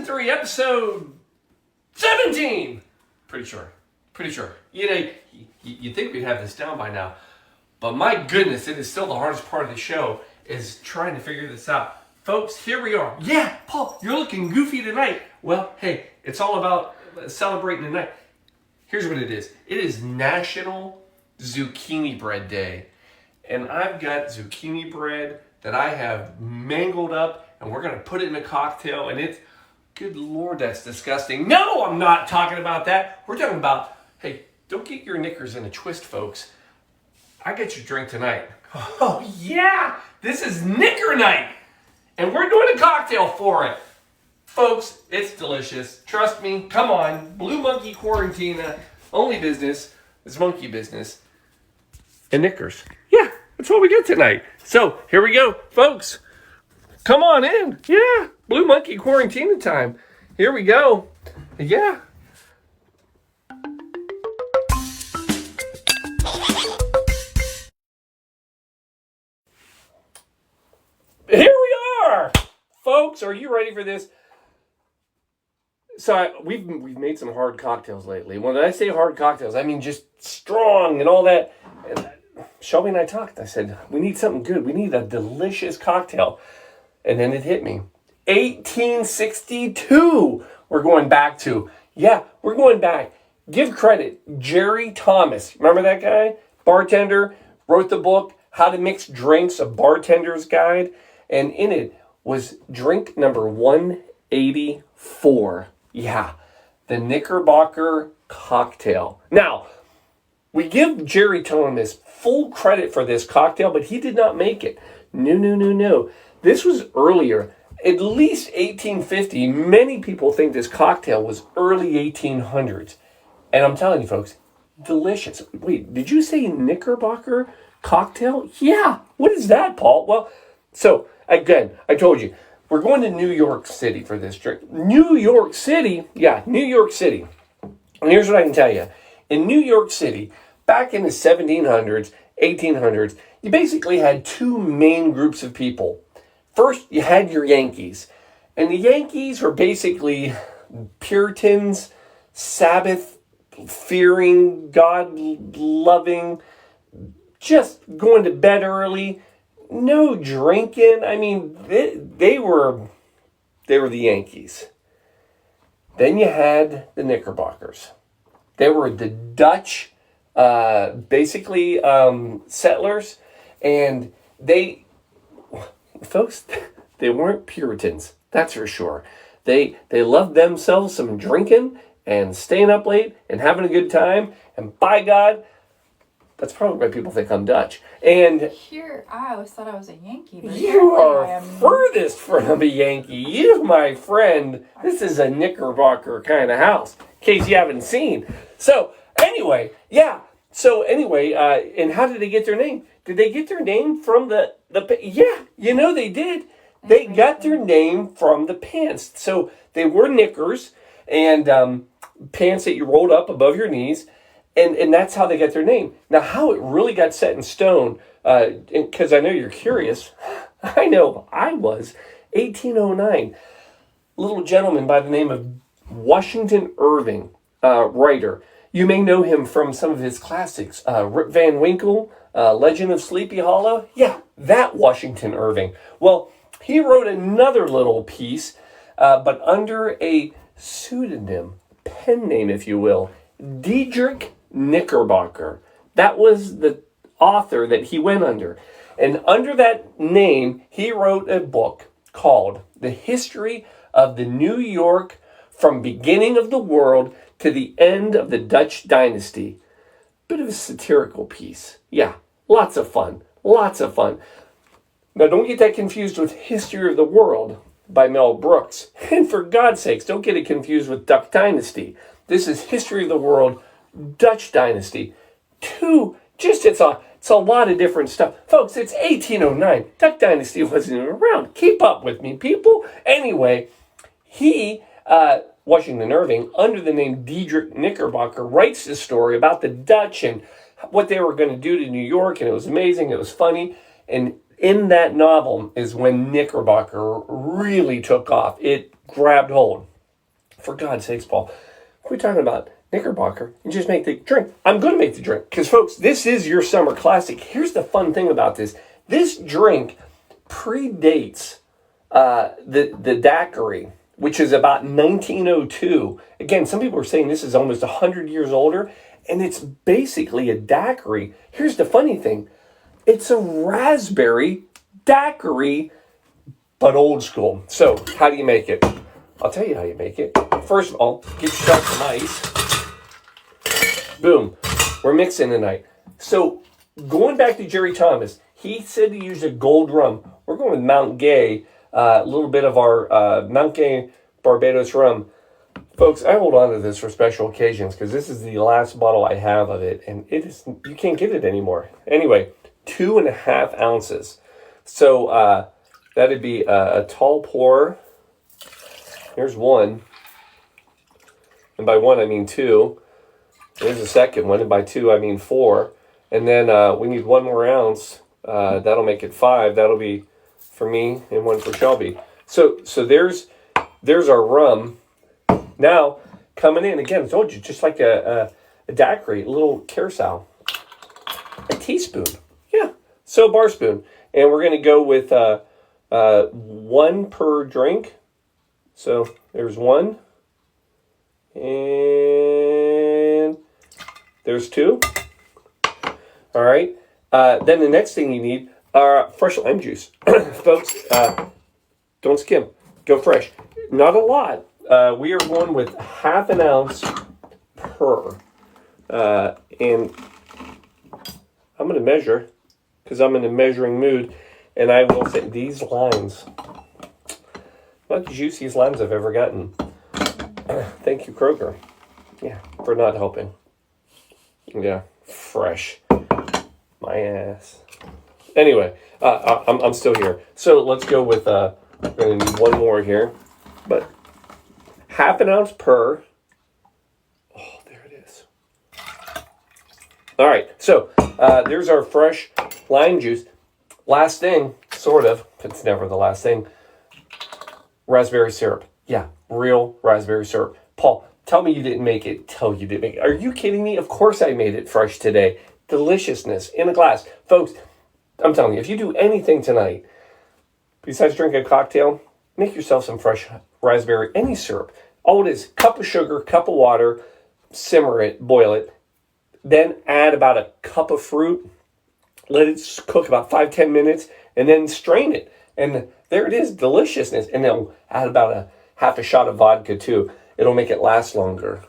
3, episode 17. Pretty sure. You know, you'd think we'd have this down by now. But my goodness, it is still the hardest part of the show, is trying to figure this out. Folks, here we are. Yeah, Paul, you're looking goofy tonight. Well, hey, it's all about celebrating tonight. Here's what it is. It is National Zucchini Bread Day. And I've got zucchini bread that I have mangled up, and we're going to put it in a cocktail, and it's, good Lord, that's disgusting. No, I'm not talking about that. We're talking about, hey, don't get your knickers in a twist, folks. I get your drink tonight. Oh, yeah, this is knicker night, and we're doing a cocktail for it. Folks, it's delicious. Trust me, come on. Blue Monkey Quarantina, only business is monkey business. And knickers. Yeah, that's what we get tonight. So, here we go, folks. Come on in. Yeah, Blue Monkey Quarantina time. Here we go. Yeah. Here we are. Folks, are you ready for this? So we've made some hard cocktails lately. When I say hard cocktails, I mean just strong and all that. And Shelby and I talked. I said, we need something good. We need a delicious cocktail. And then it hit me. 1862 we're going back to. Yeah, we're going back. Give credit. Jerry Thomas. Remember that guy? Bartender. Wrote the book, How to Mix Drinks, A Bartender's Guide. And in it was drink number 184. Yeah, the Knickerbocker cocktail. Now, we give Jerry Thomas full credit for this cocktail, but he did not make it. No. This was earlier, at least 1850. Many people think this cocktail was early 1800s. And I'm telling you, folks, delicious. Wait, did you say Knickerbocker cocktail? Yeah. What is that, Paul? Well, so, again, I told you, we're going to New York City for this drink. New York City? Yeah, New York City. And here's what I can tell you. In New York City, back in the 1700s, 1800s, you basically had two main groups of people. First, you had your Yankees. And the Yankees were basically Puritans, Sabbath-fearing, God-loving, just going to bed early, no drinking. I mean, they were the Yankees. Then you had the Knickerbockers. They were the Dutch, basically settlers, and folks, they weren't Puritans. That's for sure. They loved themselves some drinking and staying up late and having a good time. And by God, that's probably why people think I'm Dutch. And here, I always thought I was a Yankee. But you are furthest from a Yankee. You, my friend, this is a Knickerbocker kind of house, in case you haven't seen. So, anyway, yeah. And how did they get their name? Did they get their name from the yeah, you know they did. They got their name from the pants. So, they were knickers and pants that you rolled up above your knees. And that's how they got their name. Now, how it really got set in stone, because I know you're curious. I know I was. 1809. Little gentleman by the name of Washington Irving, writer. You may know him from some of his classics. Rip Van Winkle, Legend of Sleepy Hollow. Yeah, that Washington Irving. Well, he wrote another little piece, but under a pseudonym, pen name, if you will. Diedrich Knickerbocker. That was the author that he went under. And under that name, he wrote a book called The History of the New York from Beginning of the World to the End of the Dutch Dynasty. Bit of a satirical piece. Yeah, lots of fun. Now, don't get that confused with History of the World by Mel Brooks. And for God's sakes, don't get it confused with Duck Dynasty. This is History of the World, Dutch Dynasty. It's a lot of different stuff. Folks, it's 1809. Duck Dynasty wasn't even around. Keep up with me, people. Anyway, he, Washington Irving, under the name Diedrich Knickerbocker, writes this story about the Dutch and what they were going to do to New York, and it was amazing, it was funny, and in that novel is when Knickerbocker really took off. It grabbed hold. for God's sakes, Paul, quit talking about Knickerbocker and just make the drink. I'm going to make the drink because, folks, this is your summer classic. Here's the fun thing about this. This drink predates the daiquiri, which is about 1902. Again, some people are saying this is almost 100 years older, and it's basically a daiquiri. Here's the funny thing. It's a raspberry daiquiri, but old school. So, how do you make it? I'll tell you how you make it. First of all, get yourself some ice. Boom. We're mixing tonight. So, going back to Jerry Thomas, he said to use a gold rum. We're going with Mount Gay, a little bit of our Mount Gay Barbados rum. Folks, I hold on to this for special occasions because this is the last bottle I have of it, and it is, you can't get it anymore. Anyway, 2.5 ounces. So that'd be a tall pour. Here's one. And by one, I mean two. There's a second one. And by two, I mean four. And then we need 1 more ounce. That'll make it 5. That'll be for me and 1 for Shelby. So there's our rum. Now, coming in, again, I told you, just like a daiquiri, a little carousel. A teaspoon. Yeah. So bar spoon. And we're going to go with 1 per drink. So there's 1. And there's 2. All right. Then the next thing you need are fresh lime juice. Folks, don't skim. Go fresh. Not a lot. We are going with 1/2 ounce per. And I'm going to measure because I'm in a measuring mood. And I will say these limes, not the juiciest limes I've ever gotten. Thank you, Kroger. Yeah, for not helping. Yeah, fresh. My ass. Anyway, I'm still here. So let's go with, we're going to need 1 more here. But 1/2 ounce per. Oh, there it is. All right, so there's our fresh lime juice. Last thing, sort of, it's never the last thing, raspberry syrup. Yeah, real raspberry syrup. Paul, tell me you didn't make it. Tell you didn't make it. Are you kidding me? Of course I made it fresh today. Deliciousness in a glass. Folks, I'm telling you, if you do anything tonight, besides drink a cocktail, make yourself some fresh raspberry, any syrup. All it is, cup of sugar, cup of water, simmer it, boil it, then add about a cup of fruit, let it cook about 5-10 minutes, and then strain it. And there it is, deliciousness. And then add about 1/2 shot of vodka too. It'll make it last longer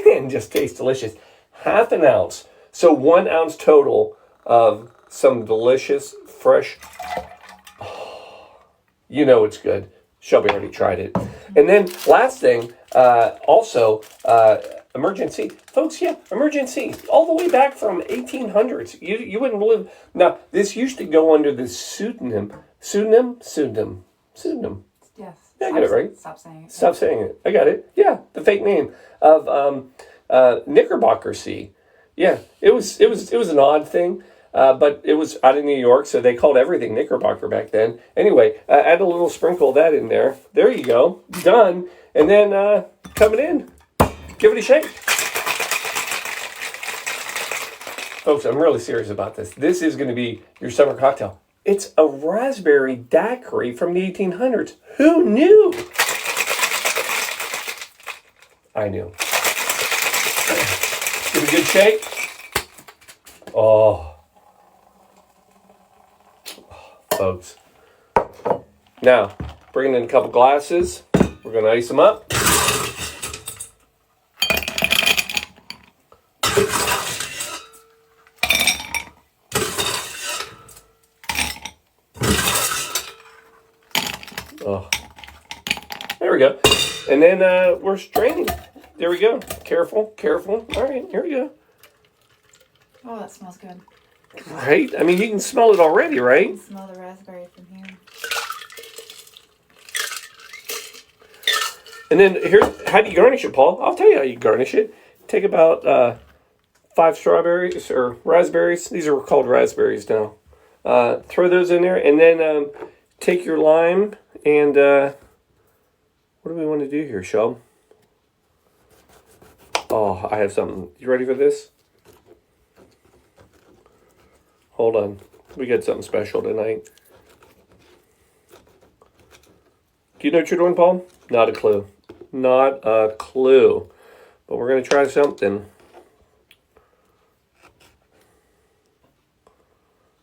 and just taste delicious. 1/2 ounce. So 1 ounce total of some delicious, fresh, you know it's good. Shelby already tried it. And then last thing, also, emergency. Folks, yeah, emergency. All the way back from 1800s. You wouldn't believe. Now, this used to go under the pseudonym. Pseudonym. Yes. Yeah, I got it right. Stop saying it. Stop saying it. I got it. Yeah, the fake name of Knickerbocker Sea. Yeah, it was an odd thing. But it was out of New York, so they called everything Knickerbocker back then. Anyway, add a little sprinkle of that in there. There you go. Done. And then coming in, give it a shake. Folks, I'm really serious about this. This is going to be your summer cocktail. It's a raspberry daiquiri from the 1800s. Who knew? I knew. Give it a good shake. Oh. Folks. Now, bringing in a couple glasses. We're going to ice them up. Oh. There we go. And then we're straining. There we go. Careful, careful. All right, here we go. Oh, that smells good. Right? I mean, you can smell it already, I right? can smell the raspberry from here. And then here's how do you garnish it, Paul? I'll tell you how you garnish it. Take about 5 strawberries or raspberries. These are called raspberries now. Throw those in there, and then take your lime and what do we want to do here, Shel? Oh, I have something. You ready for this? Hold on. We got something special tonight. Do you know what you're doing, Paul? Not a clue. Not a clue. But we're going to try something.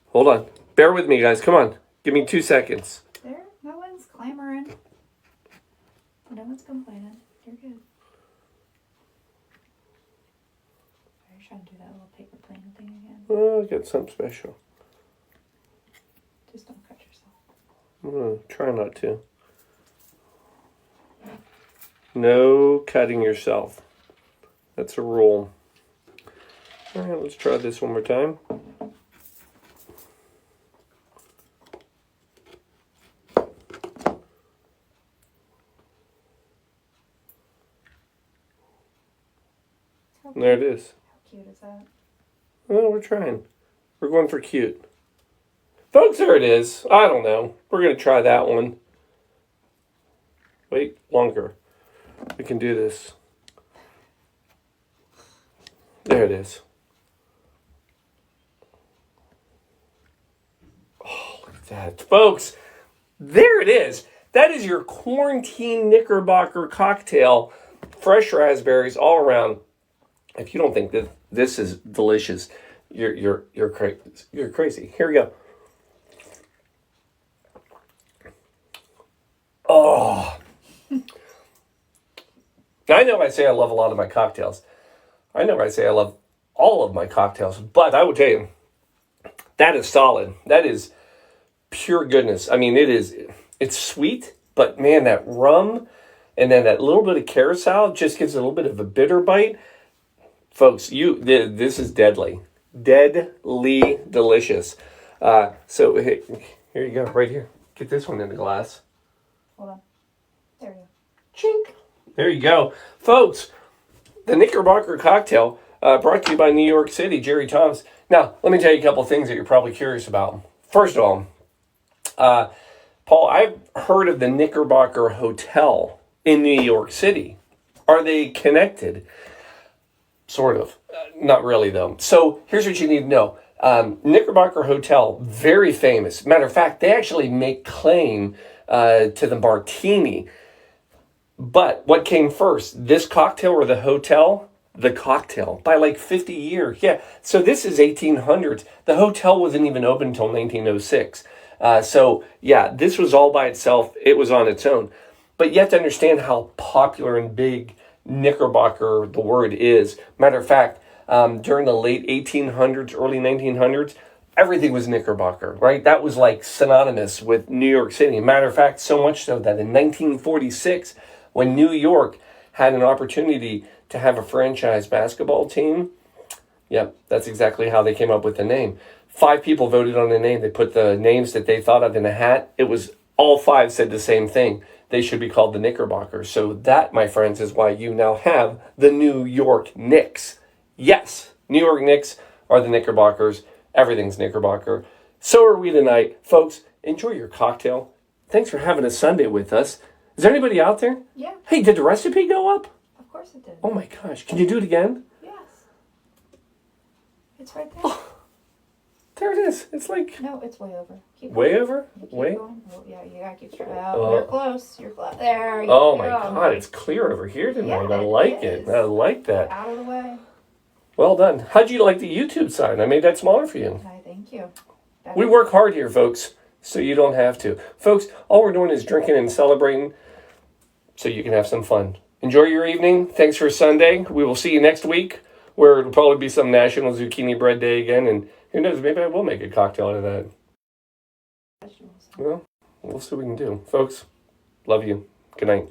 Hold on. Bear with me, guys. Come on. Give me 2 seconds. There, no one's clamoring. No one's complaining. You're good. Are you trying to do that little paper plane thing again? Oh, I got something special. Just don't cut yourself. I'm going to try not to. No cutting yourself. That's a rule. All right, let's try this one more time. There it is. How cute is that? Oh, we're trying. We're going for cute. Folks, there it is. I don't know. We're going to try that one. Wait, longer. We can do this. There it is. Oh, look at that. Folks, there it is. That is your quarantine Knickerbocker cocktail. Fresh raspberries all around. If you don't think that this is delicious, you're crazy. You're crazy. Here we go. Oh. I know I say I love a lot of my cocktails. I know I say I love all of my cocktails, but I will tell you, that is solid. That is pure goodness. I mean, it's sweet, but man, that rum and then that little bit of carousel just gives it a little bit of a bitter bite. Folks, this is deadly. Deadly delicious. So here you go, right here. Get this one in the glass. Hold on. There we go. Chink. There you go. Folks, the Knickerbocker cocktail brought to you by New York City, Jerry Tom's. Now, let me tell you a couple things that you're probably curious about. First of all, Paul, I've heard of the Knickerbocker Hotel in New York City. Are they connected? Sort of. Not really, though. So here's what you need to know. Knickerbocker Hotel, very famous. Matter of fact, they actually make claim to the martini. But what came first, this cocktail or the hotel? The cocktail, by like 50 years. Yeah, so this is 1800s. The hotel wasn't even open until 1906. So yeah, this was all by itself. It was on its own. But you have to understand how popular and big Knickerbocker, the word, is. Matter of fact, during the late 1800s, early 1900s, everything was Knickerbocker, right? That was like synonymous with New York City. Matter of fact, so much so that in 1946, when New York had an opportunity to have a franchise basketball team, yep, that's exactly how they came up with the name. 5 people voted on the name. They put the names that they thought of in a hat. It was all 5 said the same thing. They should be called the Knickerbockers. So that, my friends, is why you now have the New York Knicks. Yes, New York Knicks are the Knickerbockers. Everything's Knickerbocker. So are we tonight. Folks, enjoy your cocktail. Thanks for having a Sunday with us. Is there anybody out there? Yeah. Hey, did the recipe go up? Of course it did. Oh my gosh. Can you do it again? Yes. It's right there. Oh, there it is. It's like... No, it's way over. Keep way going. over? Keep Way? going. Oh, yeah, you gotta keep straight out. You're close. You're close. There you Oh go. my God. It's clear over here tonight. Yeah, I like it is. it. I like that. Out of the way. Well done. How'd you like the YouTube side? I made that smaller for you. I thank you. We work hard here, folks, so you don't have to. Folks, all we're doing is drinking and celebrating so you can have some fun. Enjoy your evening. Thanks for Sunday. We will see you next week, where it'll probably be some National Zucchini Bread Day again, and who knows, maybe I will make a cocktail out of that. Well, we'll see what we can do. Folks, love you. Good night.